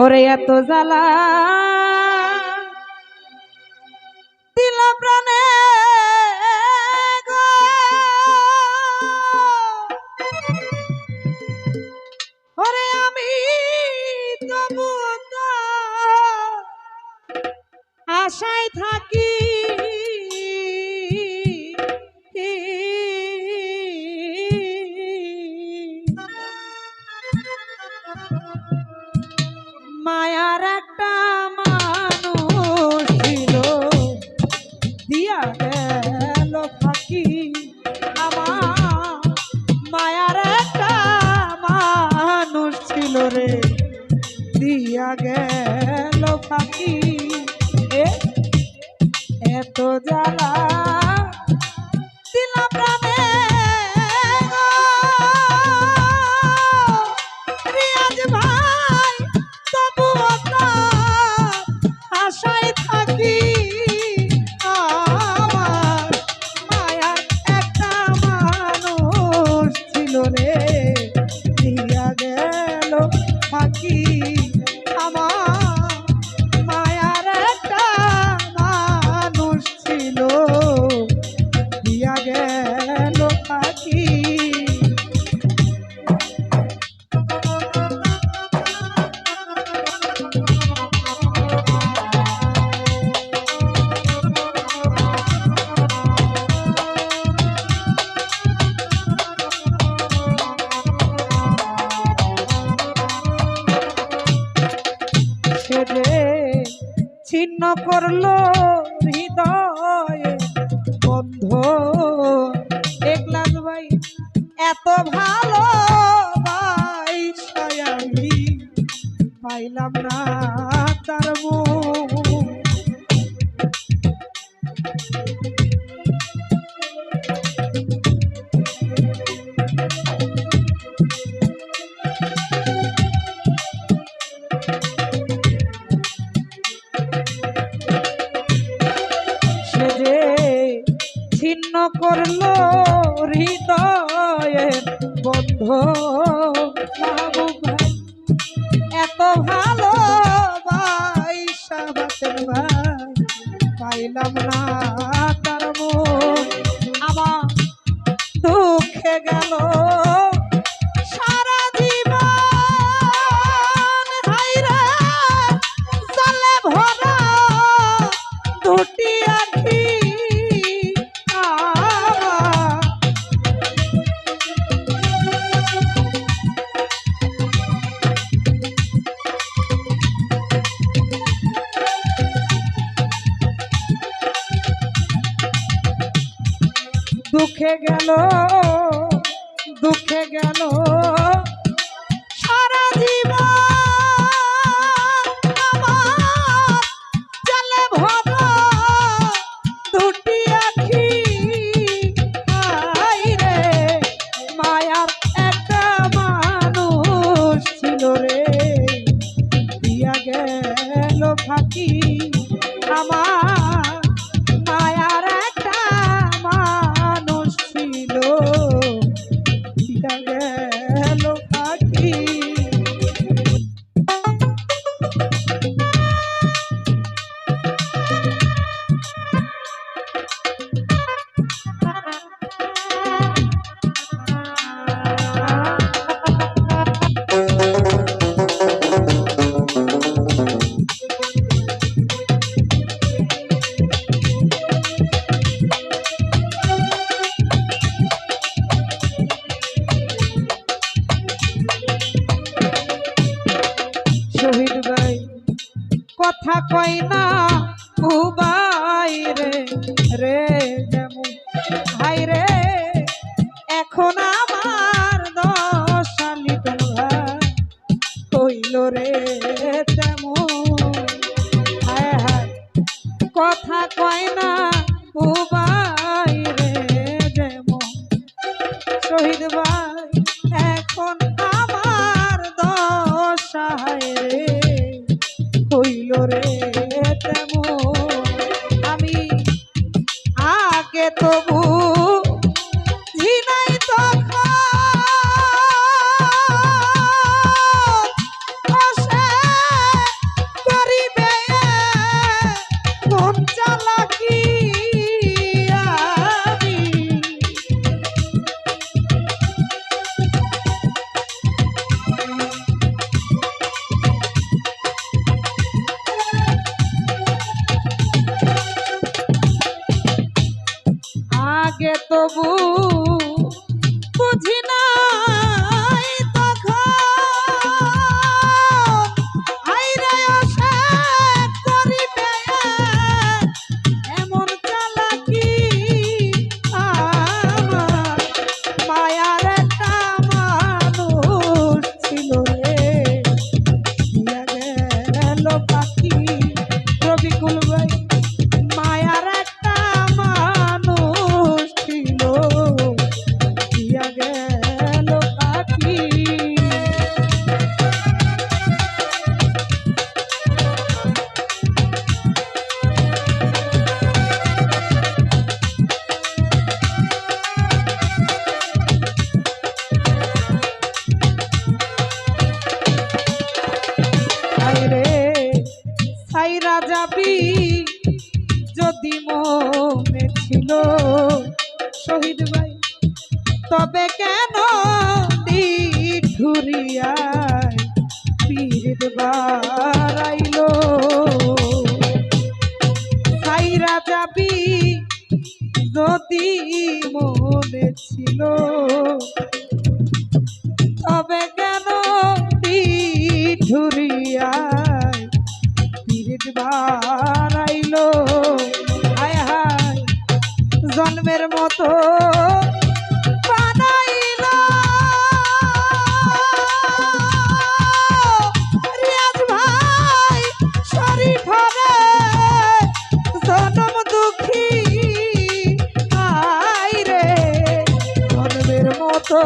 ওরে এত জ্বালা দিল প্রাণে গো, ওরে আমি তবু তো আশায় থাকি, মায়ার একটা মানুষ ছিল দিয়া গেল ফাঁকি, আমার মায়ার একটা মানুষ ছিল রে দিয়া গেল ফাঁকি। এত জ্বালা দিলা প্রাণে গো, রিয়াজ ভাই তবুও তো আশায় থাকি, আমার মায়ার একটা মানুষ ছিল রে দিয়া গেল ফাঁকি, আমার মায়ার একটা মানুষ ছিল দিয়া গেল ফাঁকি। ছিন্ন করলো হৃদয়ে বন্ধ, একলাল ভাই এত ভালো ভাই আমি পাইলাম না তার মুখ, ছিন্ন করলো হৃদয়ের বন্ধ, মাহবুব ভাই এত ভালো ভাই সাবাতের ভাই পাইলাম না তার মন, আমার দুঃখে গেল সারা জীবন, হায়রে জলে ভরা দুটি আখি, দুঃখে গেল দুঃখে গেল সারা জীবন, আমার জলে ভরা দুটি আখি, হায়রে মায়ার একটা মানুষ ছিল রে দিয়া গেল ফাঁকি, আমার মায়ার একটা মানুষ ছিল দিয়া গেল ফাঁকি। শহীদ ভাই কথা কই না উবাই রে রে যেমন ভাই রে, এখন আমার দশা লিটন ভাই হইল রে তেমন, হায় হায় কথা কই না উবাই রে যেমন, শহীদ ভাই এখন আমার দশা রে হইল রে তেমন, আমি আগে তবু ঝিনাই তখন যাবি যদি মনে ছিল শহীদ ভাই, তবে কেন নিঠুরিয়ায় পীর বাড়াইল। সাইরা যাবি যদি মনে ছিল, তবে কেন নিঠুরিয়ায় পীর বাড়াইল। হায় হায় জন্মের মতো বানাইল। রিয়াজ ভাই শরীফ রে জনম দুঃখী, আয় রে জন্মের মতো